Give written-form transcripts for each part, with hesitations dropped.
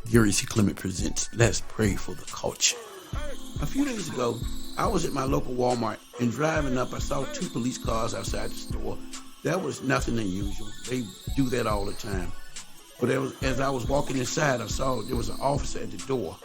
C.Clement presents Let's Pray for the Culture. A few days ago, I was at my local Walmart and driving up, I saw 2 police cars outside the store. That was nothing unusual. They do that all the time. But as I was walking inside, I saw there was an officer at the door.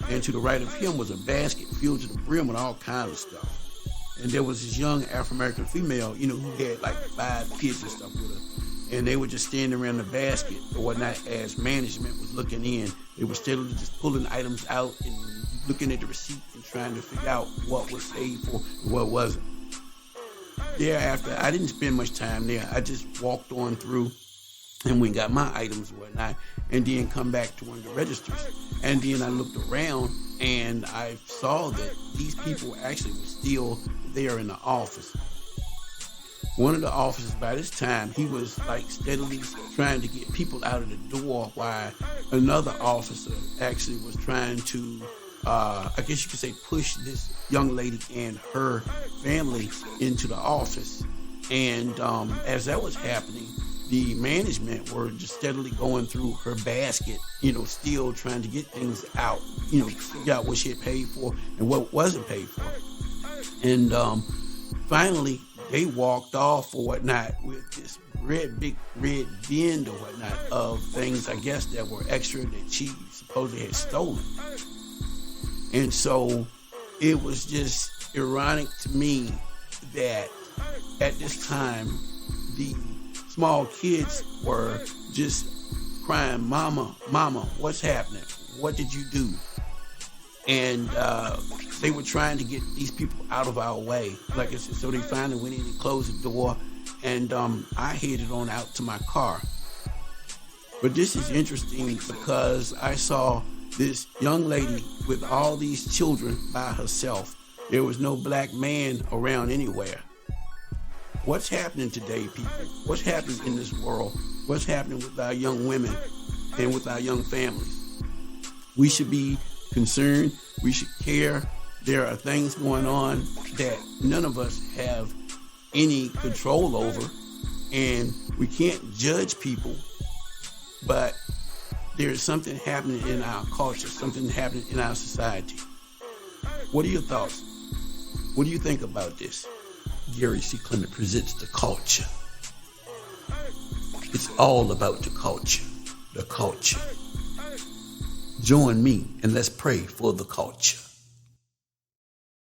And to the right of him was a basket filled to the brim with all kinds of stuff. And there was this young Afro-American female, who had like 5 kids and stuff with her. And they were just standing around the basket or whatnot as management was looking in. They were steadily just pulling items out and looking at the receipt and trying to figure out what was paid for and what wasn't. Thereafter, I didn't spend much time there. I just walked on through and we got my items and whatnot, and then come back to one of the registers. And then I looked around and I saw that these people actually were still there in the office. One of the officers by this time, he was like steadily trying to get people out of the door while another officer actually was trying to, I guess you could say, push this young lady and her family into the office. And as that was happening, the management were just steadily going through her basket, still trying to get things out, figure out what she had paid for and what wasn't paid for. And finally, they walked off or whatnot with this big red bin or whatnot of things, I guess, that were extra that she supposedly had stolen. And so it was just ironic to me that at this time, the small kids were just crying, "Mama, Mama, what's happening? What did you do?" And they were trying to get these people out of our way. Like I said, so they finally went in and closed the door, and I headed on out to my car. But this is interesting because I saw this young lady with all these children by herself. There was no black man around anywhere. What's happening today, people? What's happening in this world? What's happening with our young women and with our young families? We should be concerned. We should care. There are things going on that none of us have any control over, and we can't judge people, but there's something happening in our culture, something happening in our society. What are your thoughts? What do you think about this? C.Clement presents the culture. It's all about the culture. The culture. Join me and let's pray for the culture.